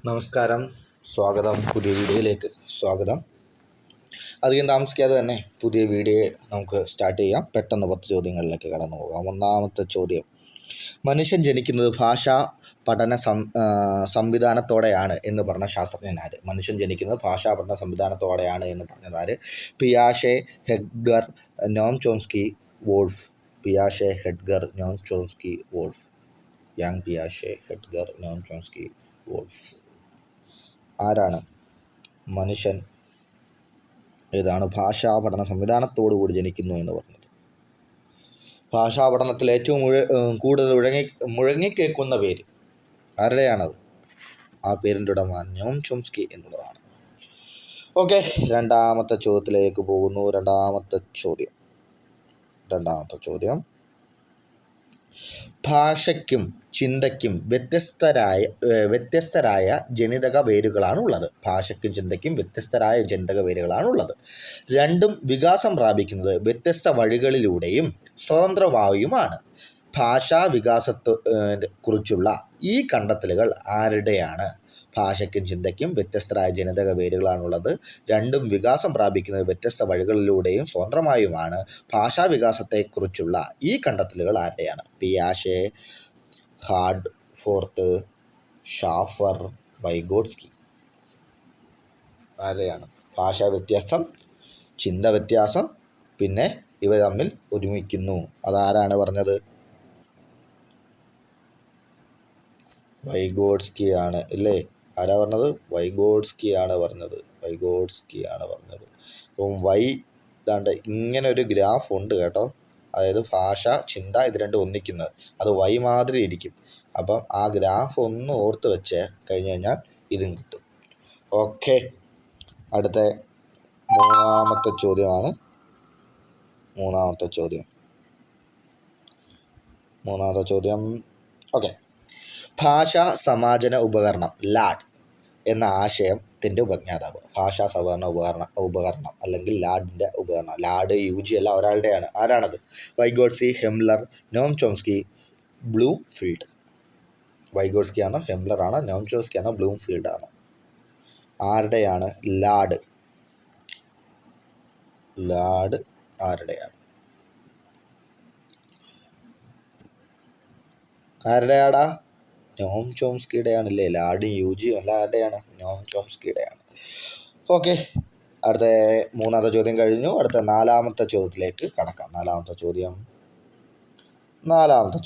നമസ്കാരം, സ്വാഗതം. പുതിയ വീഡിയോയിലേക്ക് സ്വാഗതം. അധികം താമസിക്കാതെ തന്നെ പുതിയ വീഡിയോ നമുക്ക് സ്റ്റാർട്ട് ചെയ്യാം. പെട്ടെന്ന് 10 ചോദ്യങ്ങളിലേക്ക് കടന്നു പോകാം. ഒന്നാമത്തെ ചോദ്യം: മനുഷ്യൻ ജനിക്കുന്നത് ഭാഷാ പഠന സംവിധാനത്തോടെയാണ് എന്ന് പറഞ്ഞ ശാസ്ത്രജ്ഞനാര്? മനുഷ്യൻ ജനിക്കുന്നത് ഭാഷാ പഠന സംവിധാനത്തോടെയാണ് എന്ന് പറഞ്ഞതാര്? പിയാഷെ, ഹെഡ്ഗർ, നോം ചോംസ്കി, വോൾഫ്. പിയാഷെ, ഹെഡ്ഗർ, നോം ചോംസ്കി, വോൾഫ്. യാങ് പിയാഷെ, ഹെഡ്ഗർ, നോം ചോംസ്കി, വോൾഫ്. ആരാണ് മനുഷ്യൻ ഏതാണ് ഭാഷാ പഠന സംവിധാനത്തോടുകൂടി ജനിക്കുന്നു എന്ന് പറഞ്ഞത്? ഭാഷാ പഠനത്തിൽ ഏറ്റവും കൂടുതൽ മുഴങ്ങിക്കേൾക്കുന്ന പേര് ആരുടെയാണത്? ആ പേരിൻ്റെ ഉടമ നോം ചോംസ്കി എന്നുള്ളതാണ്. ഓക്കെ, രണ്ടാമത്തെ ചോദ്യത്തിലേക്ക് പോകുന്നു. രണ്ടാമത്തെ ചോദ്യം: ഭാഷയ്ക്കും ചിന്തയ്ക്കും വ്യത്യസ്തരായ ജനിതക വേരുകളാണുള്ളത്. ഭാഷയ്ക്കും ചിന്തയ്ക്കും വ്യത്യസ്തരായ ജനിതക വേരുകളാണുള്ളത്. രണ്ടും വികാസം പ്രാപിക്കുന്നത് വ്യത്യസ്ത വഴികളിലൂടെയും സ്വതന്ത്രമായുമാണ്. ഭാഷാ വികാസത്തെ കുറിച്ചുള്ള ഈ കണ്ടെത്തലുകൾ ആരുടെയാണ്? ഭാഷയ്ക്കും ചിന്തയ്ക്കും വ്യത്യസ്തരായ ജനിതക വേരുകളാണുള്ളത്. രണ്ടും വികാസം പ്രാപിക്കുന്നത് വ്യത്യസ്ത വഴികളിലൂടെയും സ്വതന്ത്രമായുമാണ്. ഭാഷാ വികാസത്തെക്കുറിച്ചുള്ള ഈ കണ്ടെത്തലുകൾ ആരുടെയാണ്? പിയാഷെ, ഹാർട്ട്ഫോർത്ത്, ഷാഫർ, വൈഗോട്സ്കി. ആരുടെയാണ്? ഭാഷാ വ്യത്യാസം, ചിന്ത വ്യത്യാസം, പിന്നെ ഇവ തമ്മിൽ ഒരുമിക്കുന്നു. അതാരാണ് പറഞ്ഞത്? വൈഗോട്സ്കിയാണ് അല്ലേ? ആരാ പറഞ്ഞത്? വൈഗോട്സ്കിയാണ് പറഞ്ഞത്. അപ്പം ഇതാണ്ട് ഇങ്ങനെ ഒരു ഗ്രാഫ് ഉണ്ട് കേട്ടോ. അതായത് ഭാഷ, ചിന്ത ഇത് രണ്ടും ഒന്നിക്കുന്നത്. അത് മാതിരി ഇരിക്കും. അപ്പം ആ ഗ്രാഫ് ഒന്ന് ഓർത്ത് വെച്ച് കഴിഞ്ഞ് കഴിഞ്ഞാൽ ഇതും കിട്ടും. ഓക്കെ, അടുത്ത മൂന്നാമത്തെ ചോദ്യം. ഓക്കെ, ഭാഷാ സമാജന ഉപകരണം ലാഡ് എന്ന ആശയത്തിൻ്റെ ഉപജ്ഞാതാവ്. ഭാഷാ സമാജന ഉപകരണം അല്ലെങ്കിൽ ലാഡിൻ്റെ ഉപകരണം. ലാഡ് UG അല്ല, ഒരാളുടെയാണ്. ആരാണത്? വൈഗോട്സ്കി, ഹെംലർ, നോം ചോംസ്കി, ബ്ലൂംഫീൽഡ്. വൈഗോട്സ്കിയാണോ, ഹെംലറാണോ, നോം ചോംസ്കിയാണോ, ബ്ലൂംഫീൽഡ് ആണോ? ആരുടെയാണ് ലാഡ്? ആരുടെയാണ്? ആരുടെയാടാ? നോം ചോംസ്കിയുടെയാണല്ലേ. ലാഡും UG അല്ല, ആരുടെയാണ്? നോം ചോംസ്കിയുടെയാണ്. ഓക്കെ, അടുത്ത മൂന്നാമത്തെ ചോദ്യം കഴിഞ്ഞു. അടുത്ത നാലാമത്തെ ചോദ്യത്തിലേക്ക് കടക്കാം. നാലാമത്തെ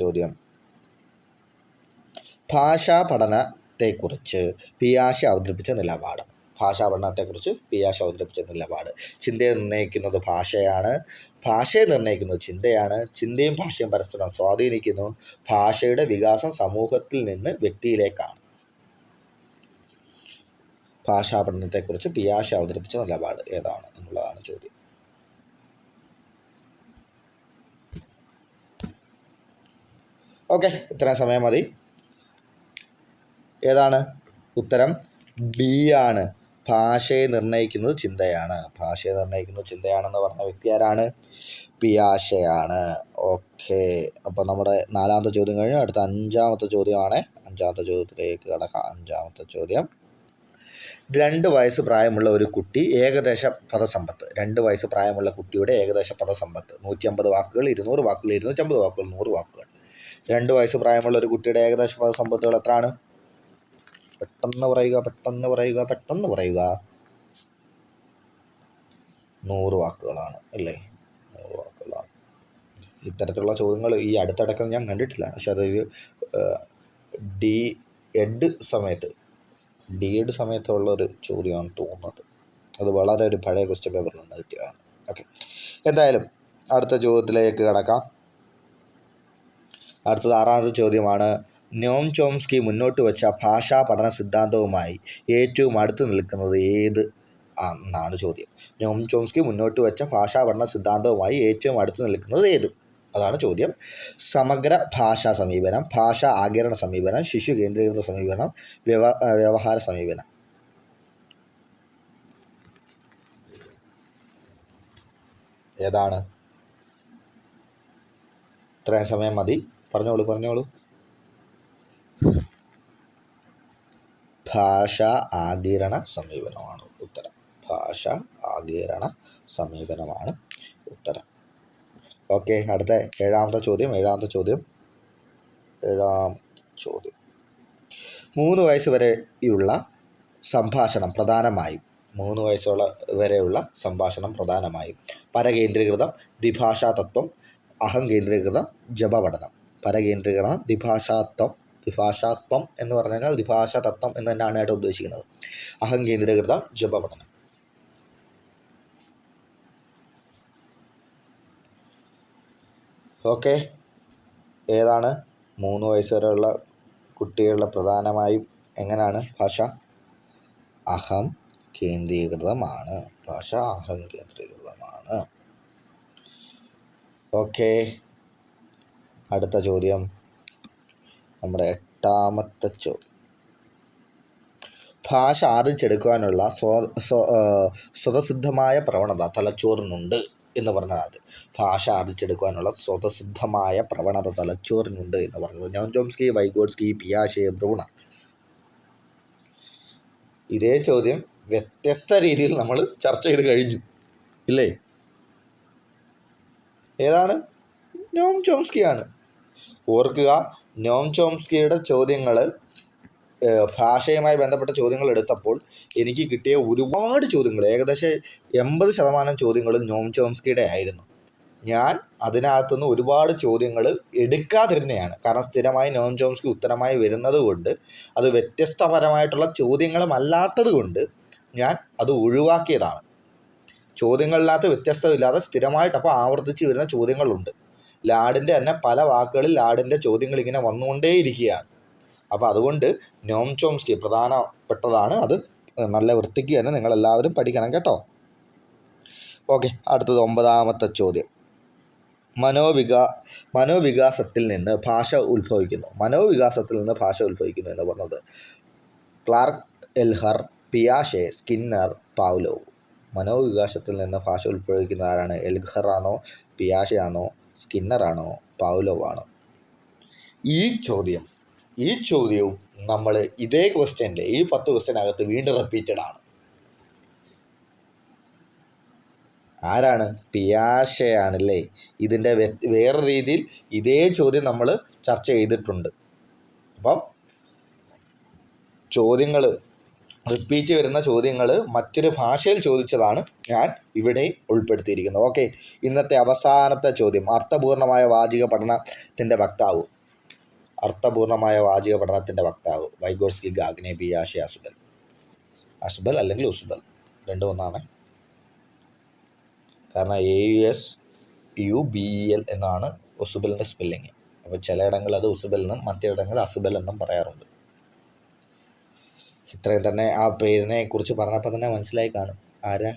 ചോദ്യം: ഭാഷാ പഠനത്തെക്കുറിച്ച് പിയാഷെ അവതരിപ്പിച്ച നിലപാട്. ചിന്തയെ നിർണ്ണയിക്കുന്നത് ഭാഷയാണ്. ഭാഷയെ നിർണ്ണയിക്കുന്നത് ചിന്തയാണ്. ചിന്തയും ഭാഷയും പരസ്പരം സ്വാധീനിക്കുന്നു. ഭാഷയുടെ വികാസം സമൂഹത്തിൽ നിന്ന് വ്യക്തിയിലേക്കാണ്. ഭാഷാ പഠനത്തെക്കുറിച്ച് പിയാഷെ അവതരിപ്പിച്ച നിലപാട് ഏതാണ് എന്നുള്ളതാണ് ചോദ്യം. ഓക്കെ, ഇത്രയും സമയം മതി. ഏതാണ് ഉത്തരം? ബി ആണ്. ഭാഷയെ നിർണ്ണയിക്കുന്നത് ചിന്തയാണെന്ന് പറഞ്ഞ വ്യക്തി ആരാണ്? പിയാഷെയാണ്. ഓക്കെ, അപ്പോൾ നമ്മുടെ നാലാമത്തെ ചോദ്യം കഴിഞ്ഞു. അടുത്ത അഞ്ചാമത്തെ ചോദ്യമാണ്. അഞ്ചാമത്തെ ചോദ്യത്തിലേക്ക് കടക്കാം. അഞ്ചാമത്തെ ചോദ്യം: 2 വയസ്സ് പ്രായമുള്ള ഒരു കുട്ടി ഏകദേശ പദസമ്പത്ത്. 2 വയസ്സ് പ്രായമുള്ള കുട്ടിയുടെ ഏകദേശ പദസമ്പത്ത് 150 വാക്കുകൾ, 200 വാക്കുകൾ, 250 വാക്കുകൾ, 100 വാക്കുകൾ. 2 വയസ്സ് പ്രായമുള്ള ഒരു കുട്ടിയുടെ ഏകദേശ പദസമ്പത്തുകൾ എത്രയാണ്? പെട്ടെന്ന് പറയുക. 100 വാക്കുകളാണ് അല്ലേ? 100 വാക്കുകളാണ്. ഇത്തരത്തിലുള്ള ചോദ്യങ്ങൾ ഈ അടുത്തിടയ്ക്ക് ഞാൻ കണ്ടിട്ടില്ല. പക്ഷെ അതൊരു ഡി.എഡ് സമയത്തുള്ളൊരു ചോദ്യമാണ് തോന്നുന്നത്. അത് വളരെ ഒരു പഴയ ക്വസ്റ്റ്യൻ പേപ്പറിൽ നിന്ന് കിട്ടിയതാണ്. ഓക്കെ, എന്തായാലും അടുത്ത ചോദ്യത്തിലേക്ക് കടക്കാം. അടുത്തത് ആറാമത്തെ ചോദ്യമാണ്: നോം ചോംസ്കി മുന്നോട്ട് വെച്ച ഭാഷാ പഠന സിദ്ധാന്തവുമായി ഏറ്റവും അടുത്ത് നിൽക്കുന്നത് ഏത് എന്നാണ് ചോദ്യം. നോം ചോംസ്കി മുന്നോട്ട് വെച്ച ഭാഷാ പഠന സിദ്ധാന്തവുമായി ഏറ്റവും അടുത്ത് നിൽക്കുന്നത് ഏത്? അതാണ് ചോദ്യം. സമഗ്ര ഭാഷാ സമീപനം, ഭാഷാ ആഗിരണ സമീപനം, ശിശു കേന്ദ്രീകൃത സമീപനം, വ്യവഹാര സമീപനം. ഏതാണ്? ഇത്രയും സമയം മതി. പറഞ്ഞോളൂ. ഭാഷാ ആഗിരണ സമീപനമാണ് ഉത്തരം. ഭാഷാ ആഗിരണ സമീപനമാണ് ഉത്തരം. ഓക്കെ, അടുത്ത ഏഴാമത്തെ ചോദ്യം. 3 വയസ്സ് വരെയുള്ള സംഭാഷണം പ്രധാനമായും 3 വയസ്സുള്ള വരെയുള്ള സംഭാഷണം പ്രധാനമായും പരകേന്ദ്രീകൃതം, ദ്വിഭാഷാ തത്വം, അഹംകേന്ദ്രീകൃത ജപപഠനം. പരകേന്ദ്രീകരണം, ദ്വിഭാഷാത്വം എന്ന് പറഞ്ഞു കഴിഞ്ഞാൽ ദ്വിഭാഷാ തത്വം എന്ന് തന്നെയാണ് ആയിട്ട് ഉദ്ദേശിക്കുന്നത്. അഹംകേന്ദ്രീകൃത ജപപഠനം. ഓക്കെ, ഏതാണ് 3 വയസ്സ് വരെയുള്ള കുട്ടികളുടെ പ്രധാനമായും എങ്ങനെയാണ് ഭാഷ? അഹം കേന്ദ്രീകൃതമാണ്. ഭാഷ അഹം കേന്ദ്രീകൃതമാണ്. ഓക്കെ, അടുത്ത ചോദ്യം, നമ്മുടെ 8ാമത്തെ ചോദ്യം. ഭാഷ ആർജിച്ചെടുക്കുവാനുള്ള സ്വതസിദ്ധമായ പ്രവണത തലച്ചോറിനുണ്ട് എന്ന് പറഞ്ഞത്. ഭാഷ ആർജിച്ചെടുക്കുവാനുള്ള സ്വതസിദ്ധമായ പ്രവണത തലച്ചോറിനുണ്ട് എന്ന് പറഞ്ഞത് നോം ചോംസ്കി, വൈഗോട്സ്കി, പിയാഷെ, ബ്രൂണർ. ഇതേ ചോദ്യം വ്യത്യസ്ത രീതിയിൽ നമ്മൾ ചർച്ച ചെയ്ത് കഴിഞ്ഞു ഇല്ലേ? ഏതാണ്? നോം ചോംസ്കിയാണ്. ഓർക്കുക, നോം ചോംസ്കിയുടെ ചോദ്യങ്ങൾ, ഭാഷയുമായി ബന്ധപ്പെട്ട ചോദ്യങ്ങൾ എടുത്തപ്പോൾ എനിക്ക് കിട്ടിയ ഒരുപാട് ചോദ്യങ്ങൾ, ഏകദേശം 80% ചോദ്യങ്ങളും നോം ചോംസ്കിയുടെ ആയിരുന്നു. ഞാൻ അതിനകത്തുനിന്ന് ഒരുപാട് ചോദ്യങ്ങൾ എടുക്കാതിരുന്നതാണ്. കാരണം സ്ഥിരമായി നോം ചോംസ്കി ഉത്തരമായി വരുന്നത് കൊണ്ട്, അത് വ്യത്യസ്തപരമായിട്ടുള്ള ചോദ്യങ്ങളുമല്ലാത്തത് കൊണ്ട് ഞാൻ അത് ഒഴിവാക്കിയതാണ്. ചോദ്യങ്ങളിനകത്ത് വ്യത്യസ്തമില്ലാതെ സ്ഥിരമായിട്ട് അപ്പോൾ ആവർത്തിച്ച് വരുന്ന ചോദ്യങ്ങളുണ്ട്. ലാഡിൻ്റെ തന്നെ പല വാക്കുകളിൽ ലാഡിൻ്റെ ചോദ്യങ്ങൾ ഇങ്ങനെ വന്നുകൊണ്ടേയിരിക്കുകയാണ്. അപ്പോൾ അതുകൊണ്ട് നോം ചോംസ്കി പ്രധാനപ്പെട്ടതാണ്. അത് നല്ല വൃത്തിക്ക് തന്നെ നിങ്ങളെല്ലാവരും പഠിക്കണം കേട്ടോ. ഓക്കെ, അടുത്തത് 9ാമത്തെ ചോദ്യം. മനോവികാസത്തിൽ നിന്ന് ഭാഷ ഉത്ഭവിക്കുന്നു. മനോവികാസത്തിൽ നിന്ന് ഭാഷ ഉത്ഭവിക്കുന്നു എന്ന് പറഞ്ഞത് ക്ലാർക്ക് എൽഹർ, പിയാഷെ, സ്കിന്നർ, പാവ്ലോവ്. മനോവികാസത്തിൽ നിന്ന് ഭാഷ ഉത്ഭവിക്കുന്ന ആരാണ്? എൽഹർ ആണോ, പിയാഷെ ആണോ, സ്കിന്നർ ആണോ, പാവ്ലോവ് ആണോ? ഈ ചോദ്യവും നമ്മൾ ഇതേ ക്വസ്റ്റ്യനിൽ ഈ 10 ക്വസ്റ്റ്യനകത്ത് വീണ്ടും റിപ്പീറ്റഡ് ആണ്. ആരാണ്? പിയാഷെയാണല്ലേ. ഇതിൻ്റെ വേറെ രീതിയിൽ ഇതേ ചോദ്യം നമ്മൾ ചർച്ച ചെയ്തിട്ടുണ്ട്. അപ്പം ചോദ്യങ്ങൾ റിപ്പീറ്റ് വരുന്ന ചോദ്യങ്ങൾ മറ്റൊരു ഭാഷയിൽ ചോദിച്ചതാണ് ഞാൻ ഇവിടെ ഉൾപ്പെടുത്തിയിരിക്കുന്നത്. ഓക്കെ, ഇന്നത്തെ അവസാനത്തെ ചോദ്യം. അർത്ഥപൂർണമായ വാചിക പഠനത്തിൻ്റെ വക്താവ്. വൈഗോട്സ്കി, ഗാഗ്നെ, പിയാഷെ, അസുബൽ അല്ലെങ്കിൽ ഉസുബൽ, രണ്ടും ഒന്നാണ്. കാരണം AUSUBEL എന്നാണ് ഉസുബലിൻ്റെ സ്പെല്ലിങ്. അപ്പോൾ ചിലയിടങ്ങളിൽ അത് ഉസുബൽ എന്നും മറ്റിടങ്ങളിൽ അസുബൽ എന്നും പറയാറുണ്ട്. ഇത്രയും തന്നെ ആ പേരിനെ കുറിച്ച് പറഞ്ഞപ്പോൾ തന്നെ മനസ്സിലായി കാണും. ആരാ?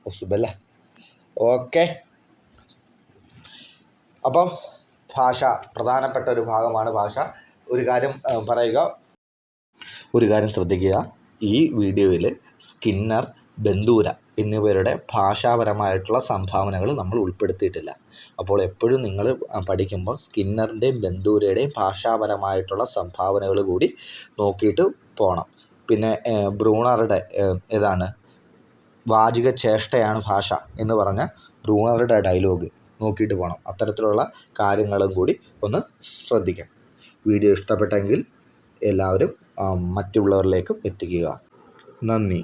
ഉസുബല. ഓക്കെ, അപ്പം ഭാഷ പ്രധാനപ്പെട്ട ഒരു ഭാഗമാണ് ഭാഷ. ഒരു കാര്യം ശ്രദ്ധിക്കുക, ഈ വീഡിയോയിൽ സ്കിന്നർ, ബന്ദൂര എന്നിവരുടെ ഭാഷാപരമായിട്ടുള്ള സംഭാവനകൾ നമ്മൾ ഉൾപ്പെടുത്തിയിട്ടില്ല. അപ്പോൾ എപ്പോഴും നിങ്ങൾ പഠിക്കുമ്പോൾ സ്കിന്നറിൻ്റെയും ബന്ദൂരയുടെയും ഭാഷാപരമായിട്ടുള്ള സംഭാവനകൾ കൂടി നോക്കിയിട്ട് പോകണം. പിന്നെ ബ്രൂണറുടെ വാചിക ചേഷ്ടയാണ് ഭാഷ എന്ന് പറഞ്ഞ ബ്രൂണറുടെ ഡയലോഗ് നോക്കിയിട്ട് പോകണം. അത്തരത്തിലുള്ള കാര്യങ്ങളും കൂടി ഒന്ന് ശ്രദ്ധിക്കണം. വീഡിയോ ഇഷ്ടപ്പെട്ടെങ്കിൽ എല്ലാവരും മറ്റുള്ളവരിലേക്കും എത്തിക്കുക. നന്ദി.